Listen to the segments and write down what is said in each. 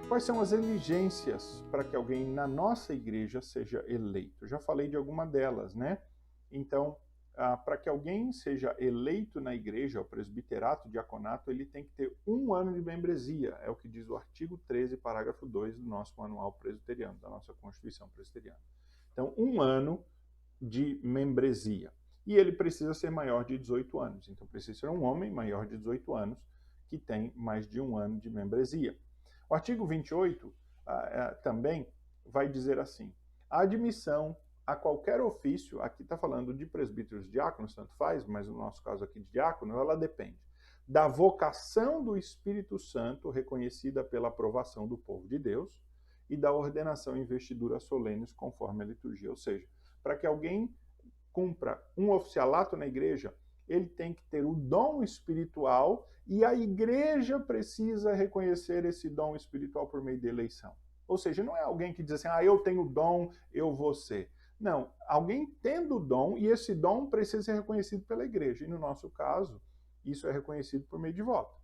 Quais são as exigências para que alguém na nossa igreja seja eleito? Eu já falei de alguma delas, né? Então, para que alguém seja eleito na igreja, o presbiterato, o diaconato, ele tem que ter 1 ano de membresia. É o que diz o artigo 13, parágrafo 2 do nosso manual presbiteriano, da nossa Constituição presbiteriana. Então, 1 ano de membresia. E ele precisa ser maior de 18 anos. Então, precisa ser um homem maior de 18 anos que tem mais de 1 ano de membresia. O artigo 28 também vai dizer assim: a admissão a qualquer ofício, aqui está falando de presbíteros diáconos, tanto faz, mas no nosso caso aqui de diácono, ela depende da vocação do Espírito Santo, reconhecida pela aprovação do povo de Deus, e da ordenação e investidura solenes conforme a liturgia. Ou seja, para que alguém cumpra um oficialato na igreja, ele tem que ter o dom espiritual e a igreja precisa reconhecer esse dom espiritual por meio de eleição. Ou seja, não é alguém que diz assim, eu tenho dom, eu vou ser. Não, alguém tendo o dom e esse dom precisa ser reconhecido pela igreja. E no nosso caso, isso é reconhecido por meio de voto.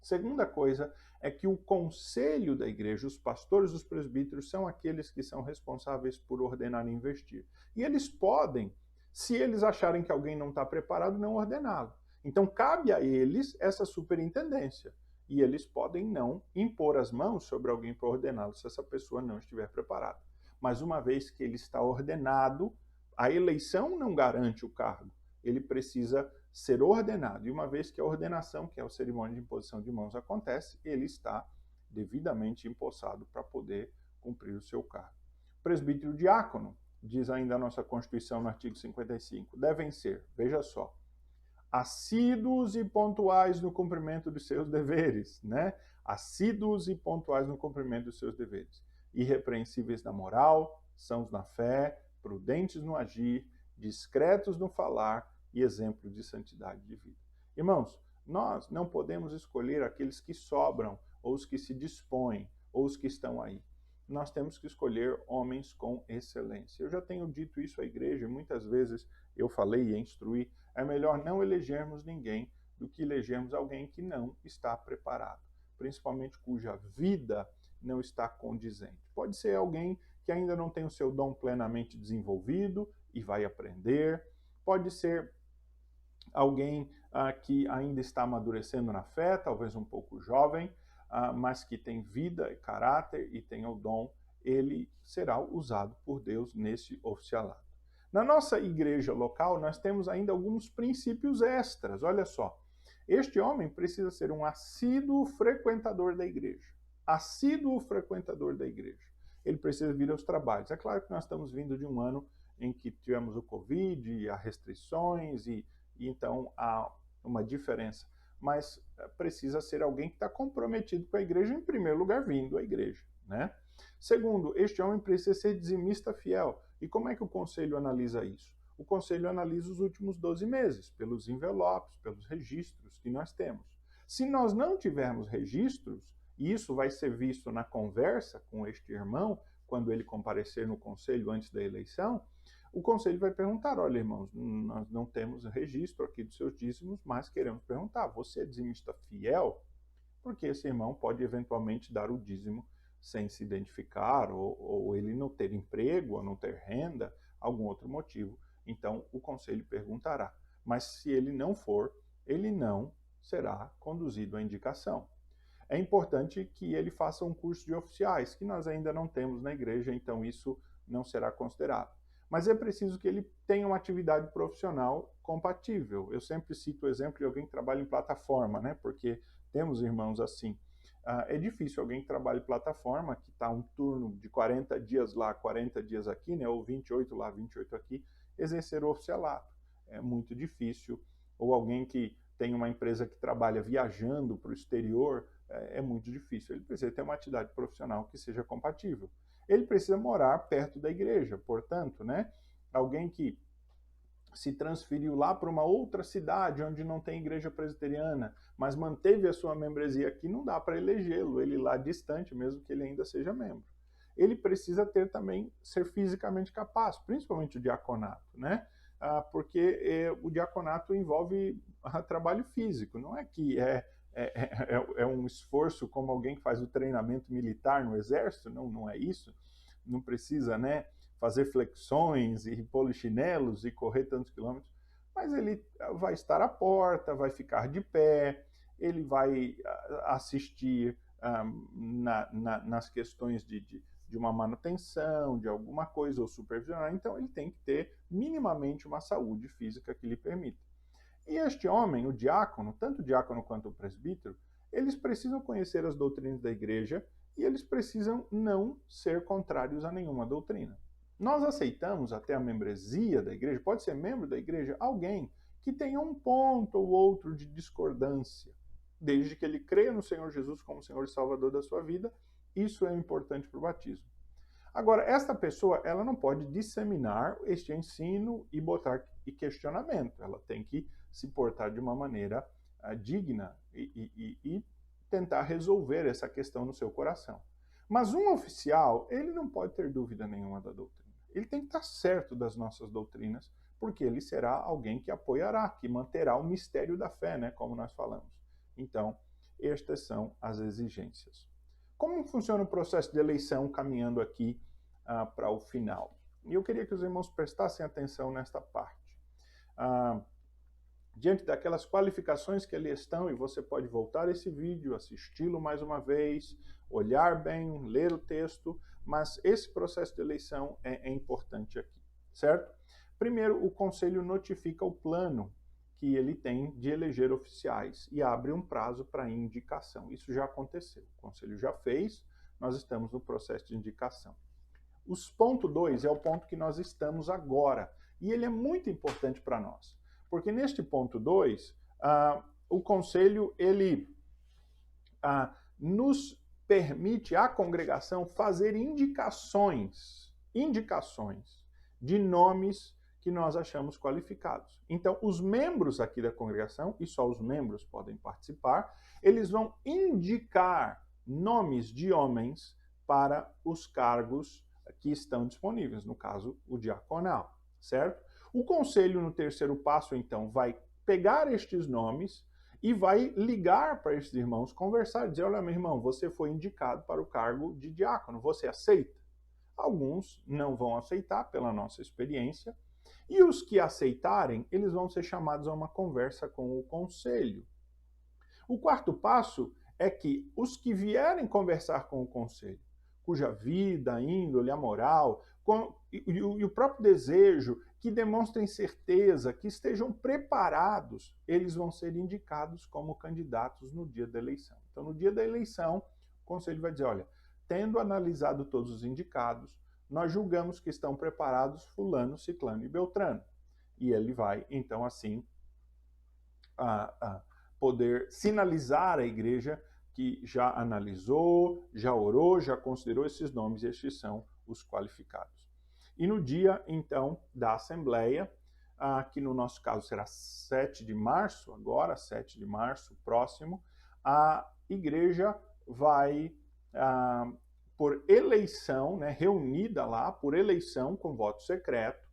Segunda coisa é que o conselho da igreja, os pastores, os presbíteros, são aqueles que são responsáveis por ordenar e investir. E eles podem, se eles acharem que alguém não está preparado, não ordená-lo. Então, cabe a eles essa superintendência. E eles podem não impor as mãos sobre alguém para ordená-lo se essa pessoa não estiver preparada. Mas uma vez que ele está ordenado, a eleição não garante o cargo. Ele precisa ser ordenado. E uma vez que a ordenação, que é a cerimônia de imposição de mãos, acontece, ele está devidamente empossado para poder cumprir o seu cargo. Presbítero diácono, diz ainda a nossa Constituição no artigo 55, devem ser, veja só, assíduos e pontuais no cumprimento dos seus deveres, né? Assíduos e pontuais no cumprimento dos seus deveres. Irrepreensíveis na moral, sãos na fé, prudentes no agir, discretos no falar e exemplo de santidade de vida. Irmãos, nós não podemos escolher aqueles que sobram, ou os que se dispõem, ou os que estão aí. Nós temos que escolher homens com excelência. Eu já tenho dito isso à igreja, muitas vezes eu falei e instruí, é melhor não elegermos ninguém do que elegermos alguém que não está preparado, principalmente cuja vida não está condizente. Pode ser alguém que ainda não tem o seu dom plenamente desenvolvido e vai aprender, pode ser alguém que ainda está amadurecendo na fé, talvez um pouco jovem, mas que tem vida e caráter e tem o dom, ele será usado por Deus nesse oficialato. Na nossa igreja local, nós temos ainda alguns princípios extras. Olha só, este homem precisa ser um assíduo frequentador da igreja. Assíduo frequentador da igreja. Ele precisa vir aos trabalhos. É claro que nós estamos vindo de um ano em que tivemos o Covid, há restrições e então há uma diferença. Mas precisa ser alguém que está comprometido com a igreja, em primeiro lugar, vindo à igreja, né? Segundo, este homem precisa ser dizimista fiel. E como é que o conselho analisa isso? O conselho analisa os últimos 12 meses, pelos envelopes, pelos registros que nós temos. Se nós não tivermos registros, e isso vai ser visto na conversa com este irmão, quando ele comparecer no conselho antes da eleição, o conselho vai perguntar, olha, irmãos, nós não temos registro aqui dos seus dízimos, mas queremos perguntar, você é dizimista fiel? Porque esse irmão pode eventualmente dar o dízimo sem se identificar, ou ele não ter emprego, ou não ter renda, algum outro motivo. Então, o conselho perguntará. Mas se ele não for, ele não será conduzido à indicação. É importante que ele faça um curso de oficiais, que nós ainda não temos na igreja, então isso não será considerado. Mas é preciso que ele tenha uma atividade profissional compatível. Eu sempre cito o exemplo de alguém que trabalha em plataforma, né? Porque temos irmãos assim. É difícil alguém que trabalha em plataforma, que está um turno de 40 dias lá, 40 dias aqui, né? Ou 28 lá, 28 aqui, exercer o oficialato. É muito difícil. Ou alguém que tem uma empresa que trabalha viajando para o exterior, é muito difícil. Ele precisa ter uma atividade profissional que seja compatível. Ele precisa morar perto da igreja, portanto, né? Alguém que se transferiu lá para uma outra cidade onde não tem igreja presbiteriana, mas manteve a sua membresia aqui, não dá para elegê-lo, ele lá distante, mesmo que ele ainda seja membro. Ele precisa ter também, ser fisicamente capaz, principalmente o diaconato, né? Porque o diaconato envolve trabalho físico, não é que é é um esforço como alguém que faz o treinamento militar no exército, não, não é isso. Não precisa, né, fazer flexões e polichinelos e correr tantos quilômetros, mas ele vai estar à porta, vai ficar de pé, ele vai assistir nas questões de uma manutenção, de alguma coisa, ou supervisionar, então ele tem que ter minimamente uma saúde física que lhe permita. E este homem, o diácono, tanto o diácono quanto o presbítero, eles precisam conhecer as doutrinas da igreja e eles precisam não ser contrários a nenhuma doutrina. Nós aceitamos até a membresia da igreja, pode ser membro da igreja, alguém que tenha um ponto ou outro de discordância, desde que ele creia no Senhor Jesus como Senhor e Salvador da sua vida. Isso é importante para o batismo. Agora, esta pessoa, ela não pode disseminar este ensino e botar questionamento. Ela tem que se portar de uma maneira digna e tentar resolver essa questão no seu coração. Mas um oficial, ele não pode ter dúvida nenhuma da doutrina. Ele tem que estar certo das nossas doutrinas, porque ele será alguém que apoiará, que manterá o mistério da fé, né, como nós falamos. Então, estas são as exigências. Como funciona o processo de eleição, caminhando aqui para o final? E eu queria que os irmãos prestassem atenção nesta parte. Diante daquelas qualificações que ali estão, e você pode voltar esse vídeo, assisti-lo mais uma vez, olhar bem, ler o texto, mas esse processo de eleição é importante aqui, certo? Primeiro, o conselho notifica o plano que ele tem de eleger oficiais e abre um prazo para indicação. Isso já aconteceu, o conselho já fez, nós estamos no processo de indicação. O ponto 2 é o ponto que nós estamos agora, e ele é muito importante para nós, porque neste ponto 2, o conselho ele nos permite, a congregação, fazer indicações de nomes que nós achamos qualificados. Então, os membros aqui da congregação, e só os membros podem participar, eles vão indicar nomes de homens para os cargos que estão disponíveis, no caso, o diaconal, certo? O conselho, no terceiro passo, então, vai pegar estes nomes e vai ligar para esses irmãos, conversar, dizer, olha, meu irmão, você foi indicado para o cargo de diácono, você aceita? Alguns não vão aceitar, pela nossa experiência, e os que aceitarem, eles vão ser chamados a uma conversa com o conselho. O quarto passo é que os que vierem conversar com o conselho, cuja vida, a índole, a moral e o próprio desejo, que demonstrem certeza, que estejam preparados, eles vão ser indicados como candidatos no dia da eleição. Então, no dia da eleição, o conselho vai dizer, olha, tendo analisado todos os indicados, nós julgamos que estão preparados fulano, ciclano e beltrano. E ele vai, então, assim, poder sinalizar à igreja que já analisou, já orou, já considerou esses nomes, e estes são os qualificados. E no dia, então, da Assembleia, que no nosso caso será 7 de março, agora, 7 de março, próximo, a igreja vai, por eleição, né, reunida lá, por eleição, com voto secreto,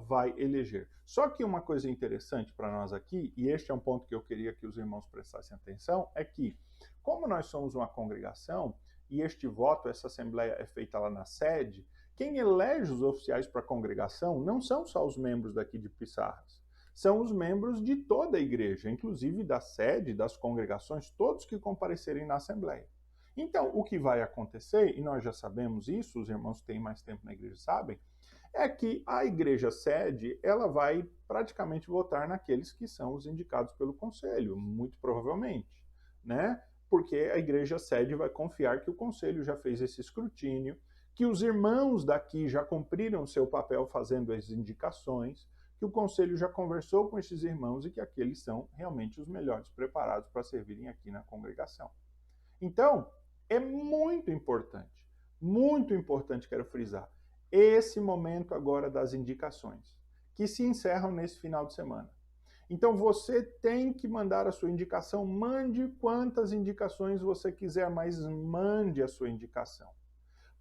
vai eleger. Só que uma coisa interessante para nós aqui, e este é um ponto que eu queria que os irmãos prestassem atenção, é que, como nós somos uma congregação, e este voto, essa assembleia é feita lá na sede, quem elege os oficiais para a congregação não são só os membros daqui de Pissarras, são os membros de toda a igreja, inclusive da sede, das congregações, todos que comparecerem na assembleia. Então, o que vai acontecer, e nós já sabemos isso, os irmãos que têm mais tempo na igreja sabem, é que a igreja sede, ela vai praticamente votar naqueles que são os indicados pelo conselho, muito provavelmente, né? Porque a igreja sede vai confiar que o conselho já fez esse escrutínio, que os irmãos daqui já cumpriram seu papel fazendo as indicações, que o conselho já conversou com esses irmãos e que aqueles são realmente os melhores preparados para servirem aqui na congregação. Então, é muito importante, quero frisar, esse momento agora das indicações, que se encerram nesse final de semana. Então você tem que mandar a sua indicação, mande quantas indicações você quiser, mas mande a sua indicação.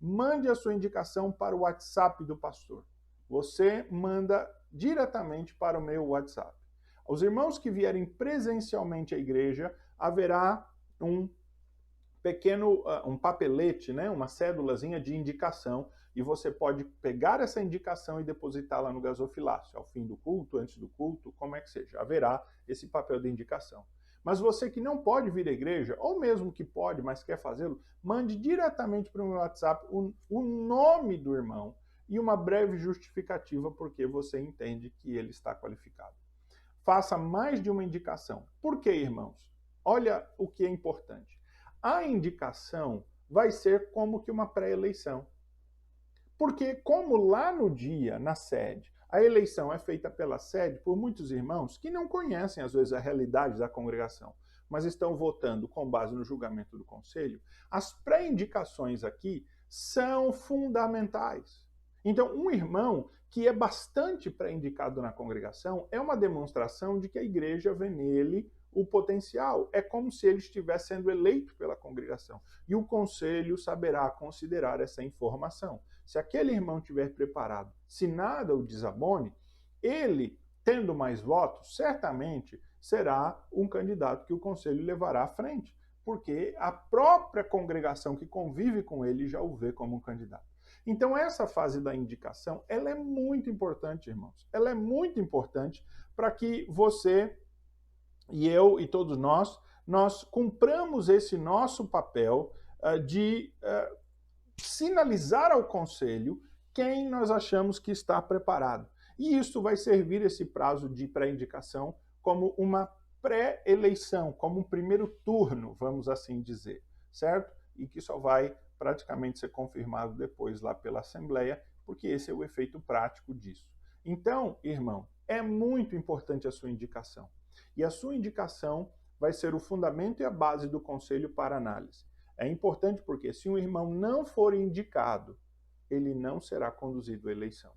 Mande a sua indicação para o WhatsApp do pastor. Você manda diretamente para o meu WhatsApp. Os irmãos que vierem presencialmente à igreja, haverá um pequeno, um papelete, né, uma cédulazinha de indicação, e você pode pegar essa indicação e depositá-la no gasofilácio, ao fim do culto, antes do culto, como é que seja, haverá esse papel de indicação. Mas você que não pode vir à igreja, ou mesmo que pode, mas quer fazê-lo, mande diretamente para o meu WhatsApp o nome do irmão e uma breve justificativa porque você entende que ele está qualificado. Faça mais de uma indicação. Por quê, irmãos? Olha o que é importante. A indicação vai ser como que uma pré-eleição. Porque como lá no dia, na sede, a eleição é feita pela sede por muitos irmãos que não conhecem, às vezes, a realidade da congregação, mas estão votando com base no julgamento do conselho, as pré-indicações aqui são fundamentais. Então, um irmão que é bastante pré-indicado na congregação é uma demonstração de que a igreja vê nele o potencial. É como se ele estivesse sendo eleito pela congregação. E o conselho saberá considerar essa informação. Se aquele irmão estiver preparado, se nada o desabone, ele, tendo mais votos, certamente será um candidato que o conselho levará à frente, porque a própria congregação que convive com ele já o vê como um candidato. Então essa fase da indicação, ela é muito importante, irmãos. Ela é muito importante para que você e eu e todos nós cumpramos esse nosso papel de sinalizar ao conselho quem nós achamos que está preparado. E isso vai servir, esse prazo de pré-indicação, como uma pré-eleição, como um primeiro turno, vamos assim dizer, certo? E que só vai praticamente ser confirmado depois lá pela Assembleia, porque esse é o efeito prático disso. Então, irmão, é muito importante a sua indicação. E a sua indicação vai ser o fundamento e a base do conselho para análise. É importante porque se um irmão não for indicado, ele não será conduzido à eleição.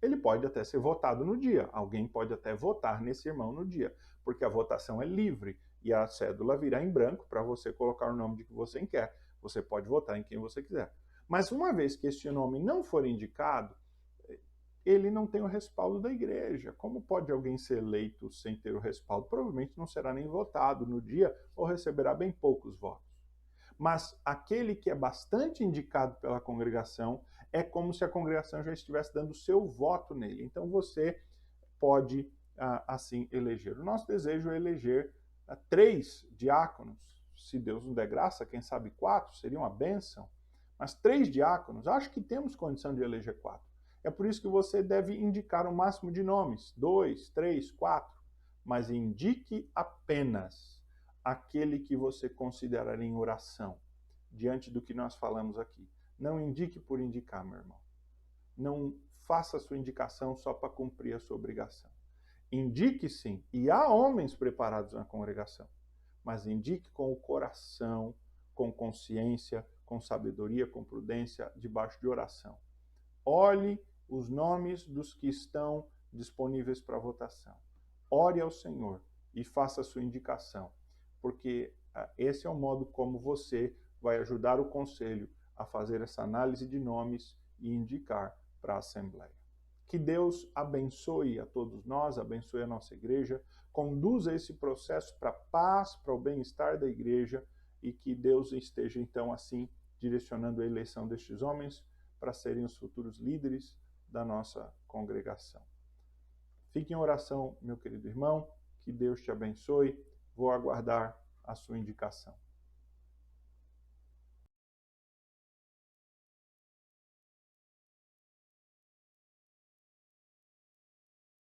Ele pode até ser votado no dia, alguém pode até votar nesse irmão no dia, porque a votação é livre e a cédula virá em branco para você colocar o nome de que você quer. Você pode votar em quem você quiser. Mas uma vez que este nome não for indicado, ele não tem o respaldo da igreja. Como pode alguém ser eleito sem ter o respaldo? Provavelmente não será nem votado no dia ou receberá bem poucos votos. Mas aquele que é bastante indicado pela congregação, é como se a congregação já estivesse dando o seu voto nele. Então você pode, assim, eleger. O nosso desejo é eleger 3 diáconos. Se Deus nos der graça, quem sabe 4, seria uma bênção. Mas 3 diáconos, acho que temos condição de eleger 4. É por isso que você deve indicar o máximo de nomes, 2, 3, 4. Mas indique apenas aquele que você considerar em oração, diante do que nós falamos aqui. Não indique por indicar, meu irmão. Não faça a sua indicação só para cumprir a sua obrigação. Indique sim, e há homens preparados na congregação, mas indique com o coração, com consciência, com sabedoria, com prudência, debaixo de oração. Olhe os nomes dos que estão disponíveis para votação. Ore ao Senhor e faça a sua indicação, porque esse é o modo como você vai ajudar o conselho a fazer essa análise de nomes e indicar para a Assembleia. Que Deus abençoe a todos nós, abençoe a nossa igreja, conduza esse processo para a paz, para o bem-estar da igreja e que Deus esteja, então, assim, direcionando a eleição destes homens para serem os futuros líderes da nossa congregação. Fique em oração, meu querido irmão, que Deus te abençoe. Vou aguardar a sua indicação.